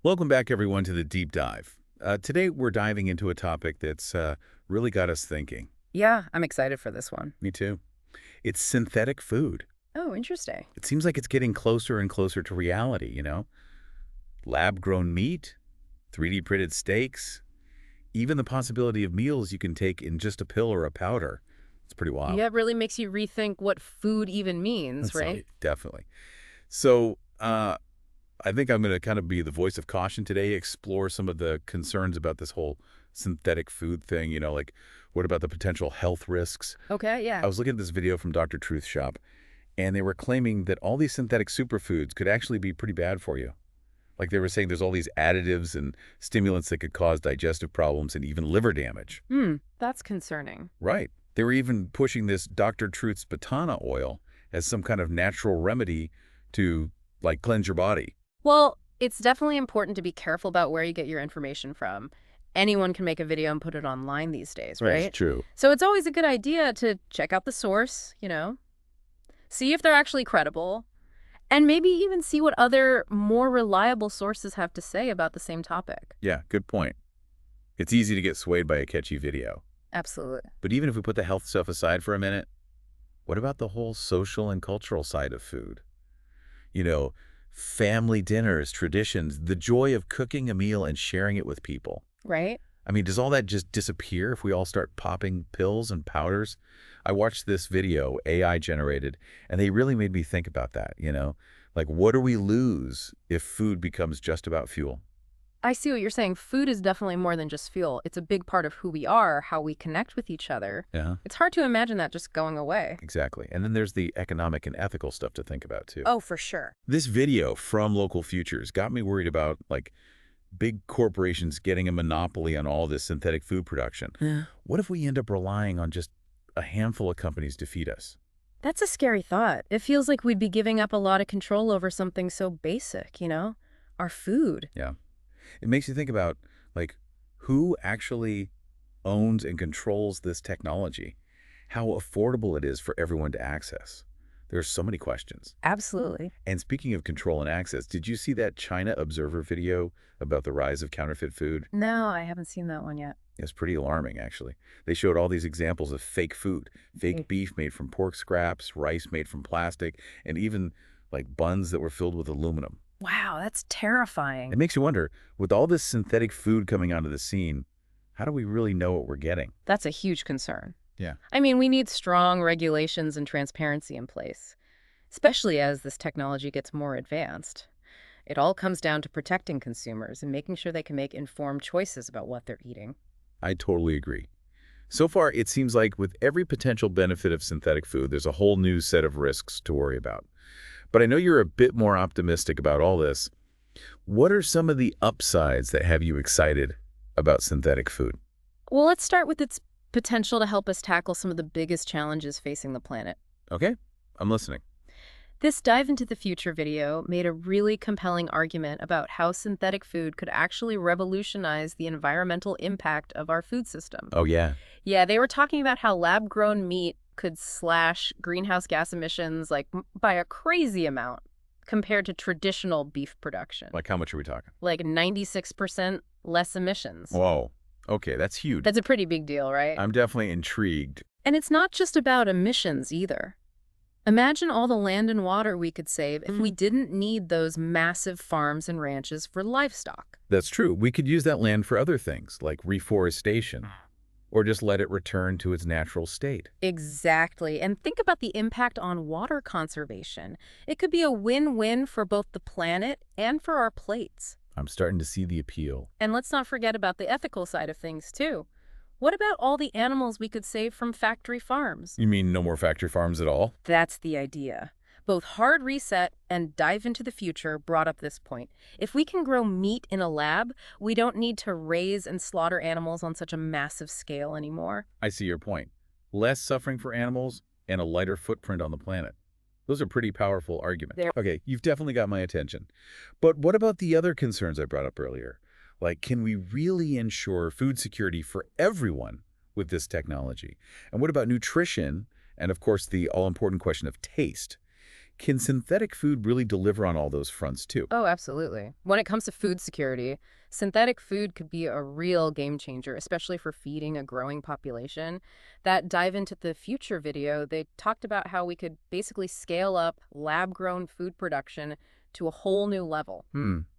Welcome back, everyone, to the Deep Dive. Today, we're diving into a topic that's really got us thinking. Yeah, I'm excited for this one. Me too. It's synthetic food. Oh, interesting. It seems like it's getting closer and closer to reality. Lab-grown meat, 3D printed steaks, even the possibility of meals you can take in just a pill or a powder. It's pretty wild. Yeah, it really makes you rethink what food even means, That's right? right. Definitely. So, I think I'm going to kind of be the voice of caution today, explore some of the concerns about this whole synthetic food thing, like what about the potential health risks? Okay, I yeah. was looking at this video from Dr. Truth Shop, and they were claiming that all these synthetic superfoods could actually be pretty bad for you. Like they were saying there's all these additives and stimulants that could cause digestive problems and even liver damage. That's concerning. Right. They were even pushing this Dr. Truth's Batana oil as some kind of natural remedy to, like, cleanse your body. Well, it's definitely important to be careful about where you get your information from. Anyone can make a video and put it online these days, Right. It's right? true. So it's always a good idea to check out the source, see if they're actually credible, and maybe even see what other more reliable sources have to say about the same topic. Yeah, good point. It's easy to get swayed by a catchy video. Absolutely. But even if we put the health stuff aside for a minute, what about the whole social and cultural side of food? You know, family dinners, traditions, the joy of cooking a meal and sharing it with people. Right? I mean, does all that just disappear if we all start popping pills and powders? I watched this video, AI generated, and they really made me think about that. Like, what do we lose if food becomes just about fuel? I see what you're saying. Food is definitely more than just fuel. It's a big part of who we are, how we connect with each other. Yeah, It's hard to imagine that just going away. exactly. And then there's the economic and ethical stuff to think about, too. Oh, for sure. This video from Local Futures got me worried about, like, big corporations getting a monopoly on all this synthetic food production. Yeah. What if we end up relying on just a handful of companies to feed us? That's a scary thought. It feels like we'd be giving up a lot of control over something so basic, our food. Yeah. It makes you think about, like, who actually owns and controls this technology, how affordable it is for everyone to access. There's so many questions. Absolutely. And speaking of control and access, did you see that China Observer video about the rise of counterfeit food? No, I haven't seen that one yet. It's pretty alarming, actually. They showed all these examples of fake food, fake beef made from pork scraps, rice made from plastic, and even, like, buns that were filled with aluminum. Wow, that's It terrifying. makes you wonder, with all this synthetic food coming onto the scene, how do we really know what we're getting? That's a huge concern. Yeah. I mean, we need strong regulations and transparency in place, especially as this technology gets more advanced. It all comes down to protecting consumers and making sure they can make informed choices about what they're eating. I totally agree. So far, it seems like with every potential benefit of synthetic food, there's a whole new set of risks to worry about. But I know you're a bit more optimistic about all this. What are some of the upsides that have you excited about synthetic food? Well, let's start with its potential to help us tackle some of the biggest challenges facing the planet. Okay, I'm listening. This Dive into the Future video made a really compelling argument about how synthetic food could actually revolutionize the environmental impact of our food system. Oh, yeah. Yeah, they were talking about how lab-grown meat could slash greenhouse gas emissions by a crazy amount compared to traditional beef production. Like, how much are we talking? Like 96% less emissions. Whoa. Okay, that's huge. That's a pretty big deal, right? I'm definitely intrigued. And it's not just about emissions either. Imagine all the land and water we could save if we didn't need those massive farms and ranches for livestock. That's true. We could use that land for other things, like reforestation, or just let it return to its natural state. Exactly. And think about the impact on water conservation. It could be a win-win for both the planet and for our plates. I'm starting to see the appeal. And let's not forget about the ethical side of things, too. What about all the animals we could save from factory farms? You mean no more factory farms at all? That's the idea. Both Hard Reset and Dive into the Future brought up this point. If we can grow meat in a lab, we don't need to raise and slaughter animals on such a massive scale anymore. I see your point. Less suffering for animals and a lighter footprint on the planet. Those are pretty powerful arguments. There- Okay, you've definitely got my attention. But what about the other concerns I brought up earlier? Like, can we really ensure food security for everyone with this technology? And what about nutrition? And of course, the all-important question of taste. Can synthetic food really deliver on all those fronts too? Oh, absolutely. When it comes to food security, synthetic food could be a real game changer, especially for feeding a growing population. That Dive into the Future video, they talked about how we could basically scale up lab-grown food production to a whole new level.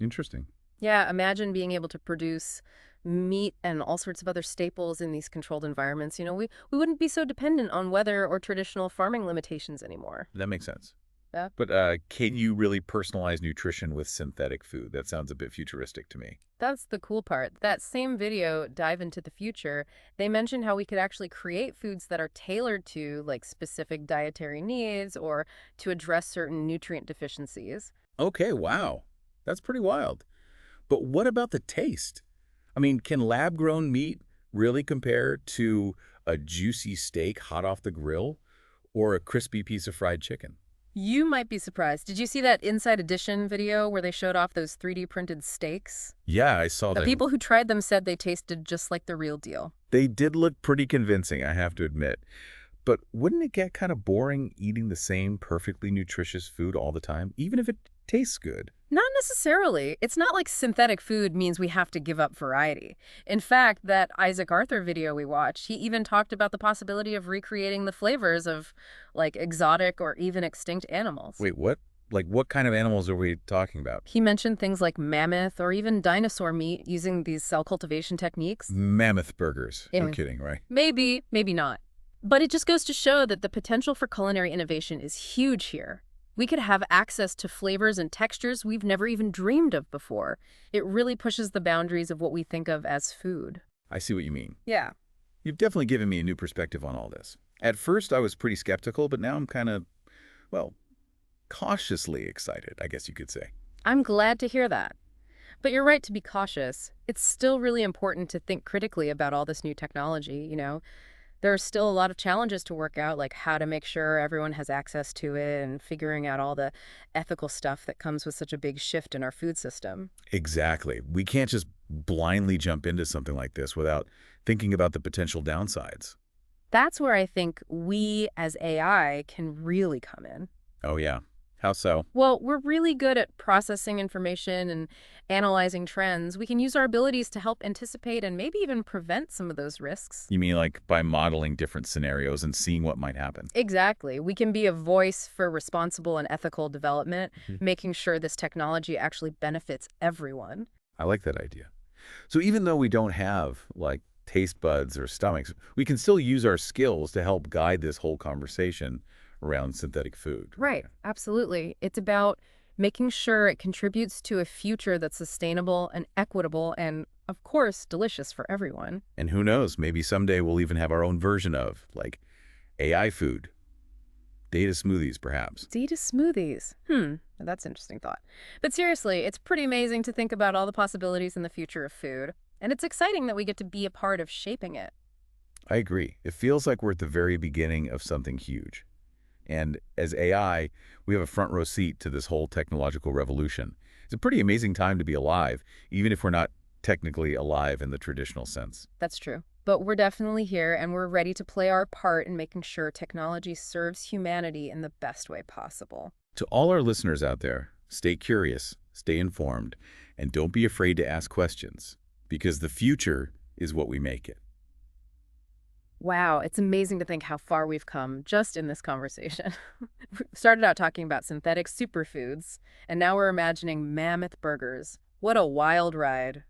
Interesting. Yeah, imagine being able to produce meat and all sorts of other staples in these controlled environments. We wouldn't be so dependent on weather or traditional farming limitations anymore. That makes sense. Yeah. But can you really personalize nutrition with synthetic food? That sounds a bit futuristic to me. That's the cool part. That same video, Dive into the Future, they mentioned how we could actually create foods that are tailored to like specific dietary needs or to address certain nutrient deficiencies. Okay, wow. That's pretty wild. But what about the taste? I mean, can lab-grown meat really compare to a juicy steak hot off the grill or a crispy piece of fried chicken? You might be surprised. Did you see that Inside Edition video where they showed off those 3D printed steaks? Yeah, I saw The that. people who tried them said they tasted just like the real deal. They did look pretty convincing, I have to admit. But wouldn't it get kind of boring eating the same perfectly nutritious food all the time, even if it tastes good? Not necessarily. It's not like synthetic food means we have to give up variety. In fact, that Isaac Arthur video we watched, he even talked about the possibility of recreating the flavors of, like, exotic or even extinct animals. Wait, what? Like, what kind of animals are we talking about? He mentioned things like mammoth or even dinosaur meat using these cell cultivation techniques. Mammoth burgers. Yeah. You're kidding, right? Maybe, maybe not. But it just goes to show that the potential for culinary innovation is huge here. We could have access to flavors and textures we've never even dreamed of before. It really pushes the boundaries of what we think of as food. I see what you mean. Yeah. You've definitely given me a new perspective on all this. At first, I was pretty skeptical, but now I'm kind of, well, cautiously excited, I guess you could say. I'm glad to hear that. But you're right to be cautious. It's still really important to think critically about all this new technology. There are still a lot of challenges to work out, like how to make sure everyone has access to it and figuring out all the ethical stuff that comes with such a big shift in our food system. Exactly. We can't just blindly jump into something like this without thinking about the potential downsides. That's where I think we as AI can really come in. Oh, yeah. How so? Well, we're really good at processing information and analyzing trends. We can use our abilities to help anticipate and maybe even prevent some of those risks. You mean like by modeling different scenarios and seeing what might happen? Exactly. We can be a voice for responsible and ethical development, Mhm. making sure this technology actually benefits everyone. I like that idea. So even though we don't have, like, taste buds or stomachs, we can still use our skills to help guide this whole conversation around synthetic food. Right. Absolutely. It's about making sure it contributes to a future that's sustainable and equitable and, of course, delicious for everyone. And who knows, maybe someday we'll even have our own version of, like, AI food. Data smoothies, perhaps. Data smoothies. That's an interesting thought. But seriously, it's pretty amazing to think about all the possibilities in the future of food. And it's exciting that we get to be a part of shaping it. I agree. It feels like we're at the very beginning of something huge. And as AI, we have a front row seat to this whole technological revolution. It's a pretty amazing time to be alive, even if we're not technically alive in the traditional sense. That's true. But we're definitely here and we're ready to play our part in making sure technology serves humanity in the best way possible. To all our listeners out there, stay curious, stay informed, and don't be afraid to ask questions, because the future is what we make it. Wow, it's amazing to think how far we've come just in this conversation. We started out talking about synthetic superfoods, and now we're imagining mammoth burgers. What a wild ride.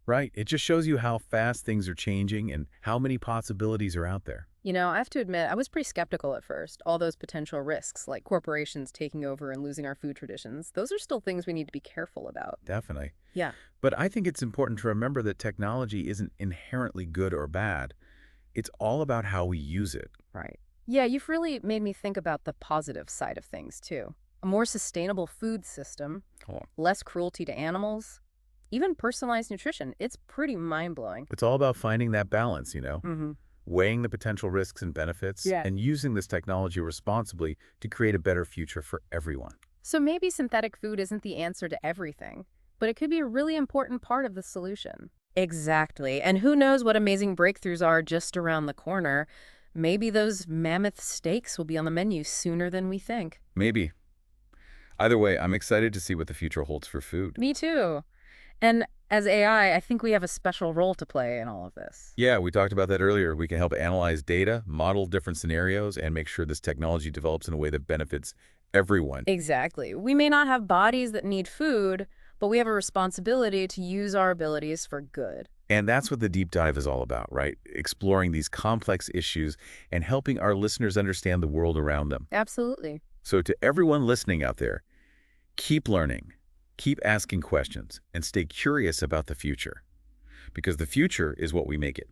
Right. It just shows you how fast things are changing and how many possibilities are out there. I have to admit, I was pretty skeptical at first. All those potential risks, like corporations taking over and losing our food traditions, those are still things we need to be careful about. Definitely. Yeah. But I think it's important to remember that technology isn't inherently good or bad. It's all about how we use it. Right. Yeah, you've really made me think about the positive side of things, too. A more sustainable food system, Oh. less cruelty to animals, even personalized nutrition. It's pretty mind-blowing. It's all about finding that balance, Mm-hmm. weighing the potential risks and benefits, Yeah. and using this technology responsibly to create a better future for everyone. So maybe synthetic food isn't the answer to everything, but it could be a really important part of the solution. Exactly. And who knows what amazing breakthroughs are just around the corner. Maybe those mammoth steaks will be on the menu sooner than we think. Maybe. Either way, I'm excited to see what the future holds for food. Me too. And as AI, I think we have a special role to play in all of this. Yeah, we talked about that earlier. We can help analyze data, model different scenarios, and make sure this technology develops in a way that benefits everyone. Exactly. We may not have bodies that need food, but we have a responsibility to use our abilities for good. And that's what the deep dive is all about, right? Exploring these complex issues and helping our listeners understand the world around them. Absolutely. So to everyone listening out there, keep learning, keep asking questions, and stay curious about the future. Because the future is what we make it.